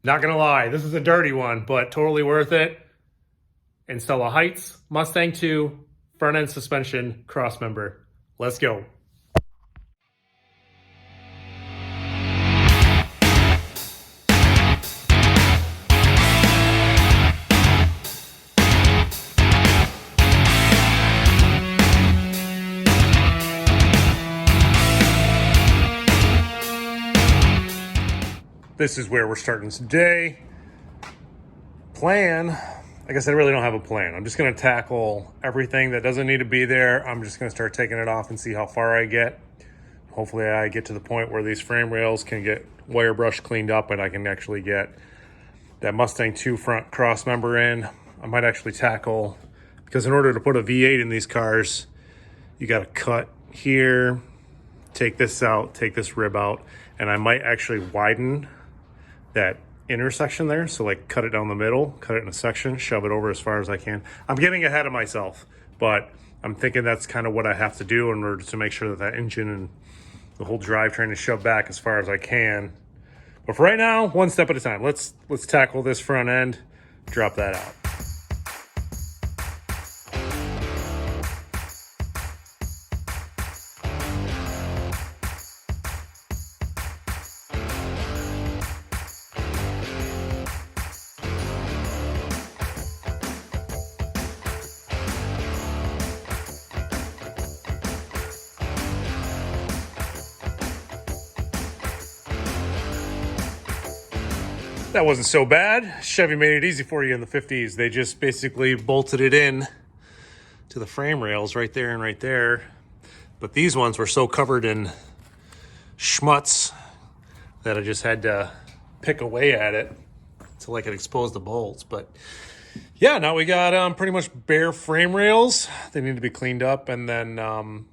Not gonna lie, this is a dirty one, but totally worth it. Install a Heits Mustang II front end suspension crossmember. Let's go. This is where we're starting today. Plan, I guess I really don't have a plan. I'm just gonna tackle everything that doesn't need to be there. I'm just gonna start taking it off and see how far I get. Hopefully I get to the point where these frame rails can get wire brush cleaned up and I can actually get that Mustang II front cross member in. I might actually tackle, because in order to put a V8 in these cars, you gotta cut here, take this out, take this rib out, and I might actually widen that intersection there. So like cut it down the middle, cut it in a section, shove it over as far as I can. I'm getting ahead of myself, but I'm thinking that's kind of what I have to do in order to make sure that that engine and the whole drivetrain is shoved back as far as I can. But for right now, one step at a time. Let's tackle this front end, drop that out. That wasn't so bad. Chevy made it easy for you in the 50s. They just basically bolted it in to the frame rails right there and right there. But these ones were so covered in schmutz that I just had to pick away at it until I could expose the bolts. But yeah, now we got pretty much bare frame rails. They need to be cleaned up, and then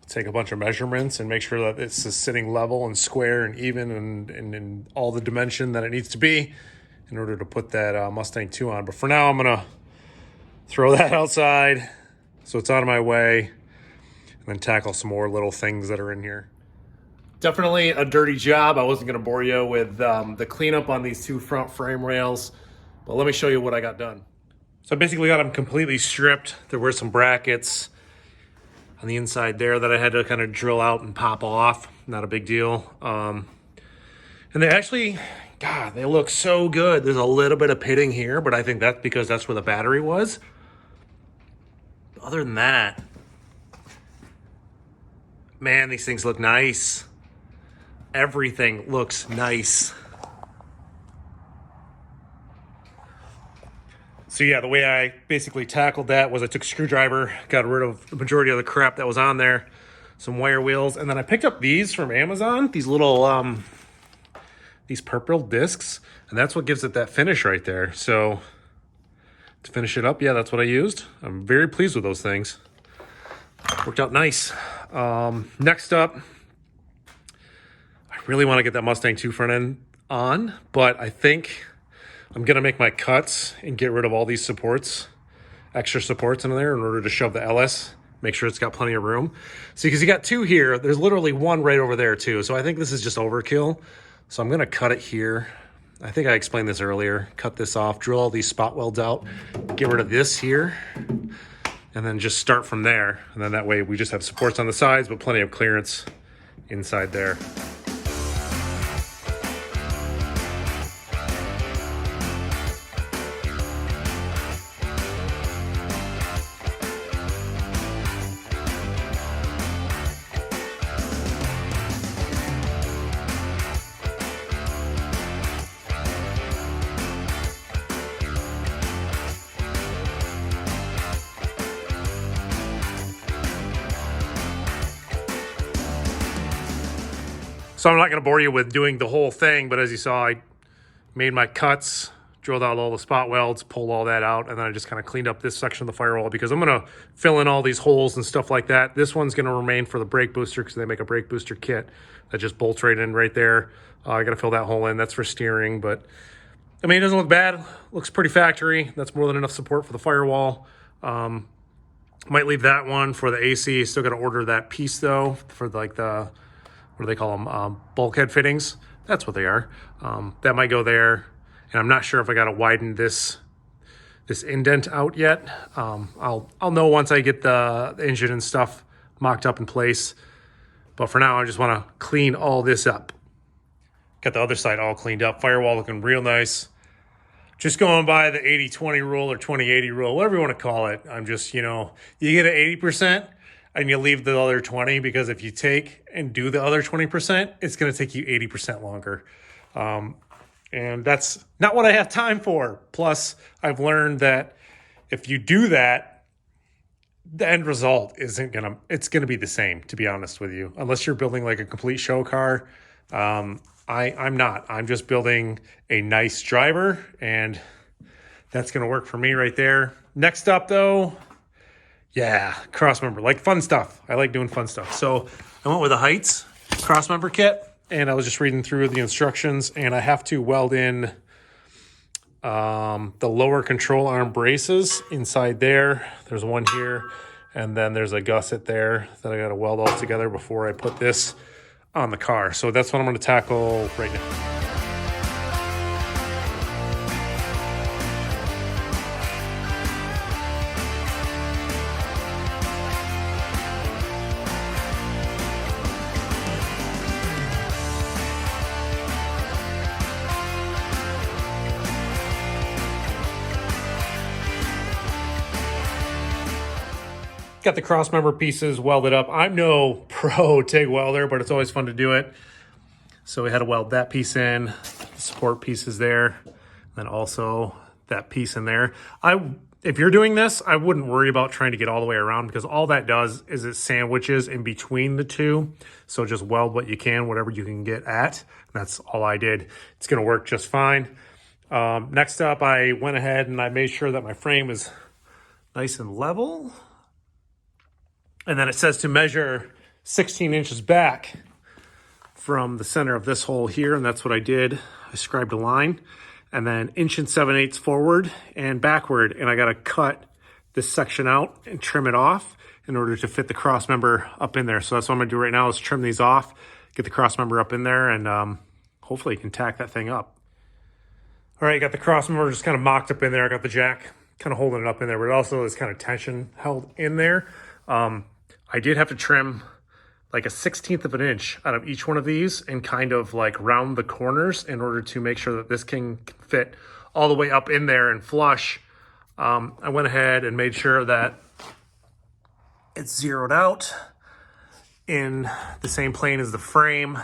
take a bunch of measurements and make sure that it's sitting level and square and even and in all the dimension that it needs to be in order to put that Mustang II on. But for now, I'm gonna throw that outside so it's out of my way, and then tackle some more little things that are in here. Definitely a dirty job. I wasn't gonna bore you with the cleanup on these two front frame rails, but let me show you what I got done. So I basically got them completely stripped. There were some brackets on the inside there that I had to kind of drill out and pop off. Not a big deal. And they actually, God, they look so good. There's a little bit of pitting here, but I think that's because that's where the battery was. Other than that, man, these things look nice. Everything looks nice. So yeah, the way I basically tackled that was I took a screwdriver, got rid of the majority of the crap that was on there, some wire wheels, and then I picked up these from Amazon, these little, these purple discs, and that's what gives it that finish right there. So to finish it up, yeah, that's what I used. I'm very pleased with those things. Worked out nice. Next up, I really want to get that Mustang II front end on, but I think I'm gonna make my cuts and get rid of all these supports, extra supports in there in order to shove the LS, make sure it's got plenty of room. See, because you got two here, there's literally one right over there too. So I think this is just overkill. So I'm gonna cut it here. I think I explained this earlier. Cut this off, drill all these spot welds out, get rid of this here, and then just start from there. And then that way we just have supports on the sides, but plenty of clearance inside there. So I'm not going to bore you with doing the whole thing, but as you saw, I made my cuts, drilled out all the spot welds, pulled all that out, and then I just kind of cleaned up this section of the firewall because I'm going to fill in all these holes and stuff like that. This one's going to remain for the brake booster because they make a brake booster kit that just bolts right in right there. I got to fill that hole in. That's for steering, but I mean, it doesn't look bad. Looks pretty factory. That's more than enough support for the firewall. Might leave that one for the AC. Still got to order that piece though for like the, what do they call them? Bulkhead fittings. That's what they are. That might go there. And I'm not sure if I got to widen this indent out yet. I'll know once I get the engine and stuff mocked up in place. But for now, I just want to clean all this up. Got the other side all cleaned up. Firewall looking real nice. Just going by the 80-20 rule or 20-80 rule, whatever you want to call it. I'm just, you get an 80% and you leave the other 20, because if you take and do the other 20%, it's going to take you 80% longer. And that's not what I have time for. Plus, I've learned that if you do that, the end result it's going to be the same, to be honest with you, unless you're building like a complete show car. I'm not. I'm just building a nice driver, and that's going to work for me right there. Next up, though, yeah, crossmember, like fun stuff. I like doing fun stuff. So I went with a Heits crossmember kit, and I was just reading through the instructions, and I have to weld in the lower control arm braces inside there. There's one here, and then there's a gusset there that I got to weld all together before I put this on the car. So that's what I'm going to tackle right now. Got the crossmember pieces welded up. I'm no pro TIG welder, but it's always fun to do it. So we had to weld that piece in, the support pieces there, and then also that piece in there. If you're doing this, I wouldn't worry about trying to get all the way around, because all that does is it sandwiches in between the two. So just weld what you can, whatever you can get at. That's all I did. It's gonna work just fine. Next up, I went ahead and I made sure that my frame is nice and level. And then it says to measure 16 inches back from the center of this hole here, and that's what I did. I scribed a line, and then 1 7/8 forward and backward, and I got to cut this section out and trim it off in order to fit the crossmember up in there. So that's what I'm going to do right now, is trim these off, get the crossmember up in there, and hopefully you can tack that thing up. All right, got the crossmember just kind of mocked up in there. I got the jack kind of holding it up in there, but it also is kind of tension held in there. I did have to trim like a 1/16 of an inch out of each one of these and kind of like round the corners in order to make sure that this can fit all the way up in there and flush. I went ahead and made sure that it's zeroed out in the same plane as the frame,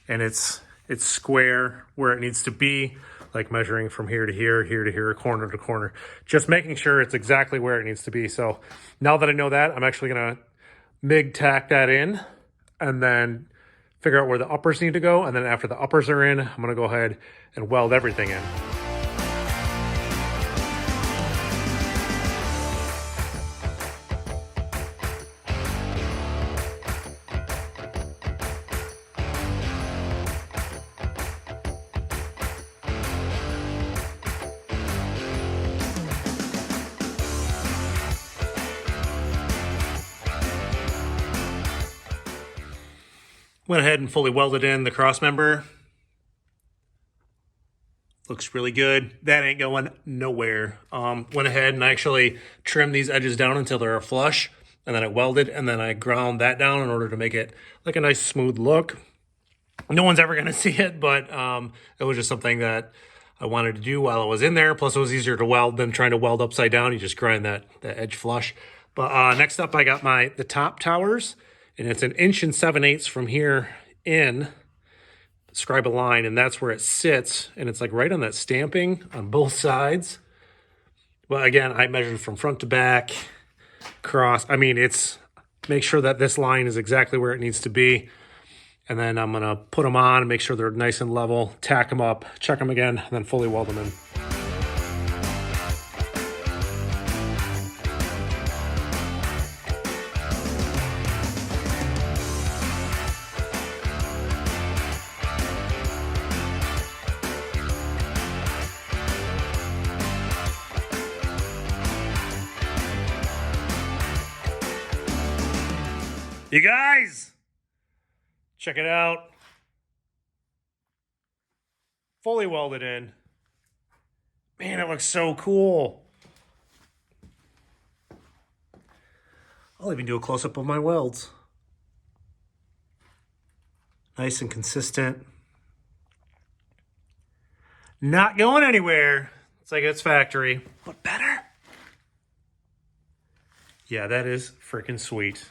and it's square where it needs to be, like measuring from here to here, corner to corner, just making sure it's exactly where it needs to be. So now that I know that, I'm actually gonna MIG tack that in and then figure out where the uppers need to go. And then after the uppers are in, I'm gonna go ahead and weld everything in. Went ahead and fully welded in the crossmember. Looks really good. That ain't going nowhere. Went ahead and I actually trimmed these edges down until they're flush, and then I welded, and then I ground that down in order to make it like a nice smooth look. No one's ever gonna see it, but it was just something that I wanted to do while I was in there. Plus it was easier to weld than trying to weld upside down. You just grind that edge flush. But next up, I got the top towers. And it's 1 7/8 from here in, scribe a line, and that's where it sits. And it's like right on that stamping on both sides. But again, I measured from front to back, cross. I mean, make sure that this line is exactly where it needs to be. And then I'm gonna put them on and make sure they're nice and level, tack them up, check them again, and then fully weld them in. You guys, check it out. Fully welded in. Man, it looks so cool. I'll even do a close-up of my welds. Nice and consistent. Not going anywhere. It's like it's factory, but better. Yeah, that is freaking sweet.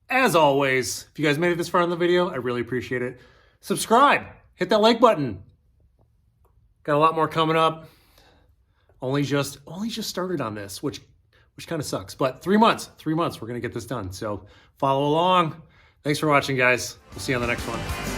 As always, if you guys made it this far in the video, I really appreciate it. Subscribe, hit that like button. Got a lot more coming up. Only just started on this, which kind of sucks. But 3 months, we're gonna get this done. So follow along. Thanks for watching, guys. We'll see you on the next one.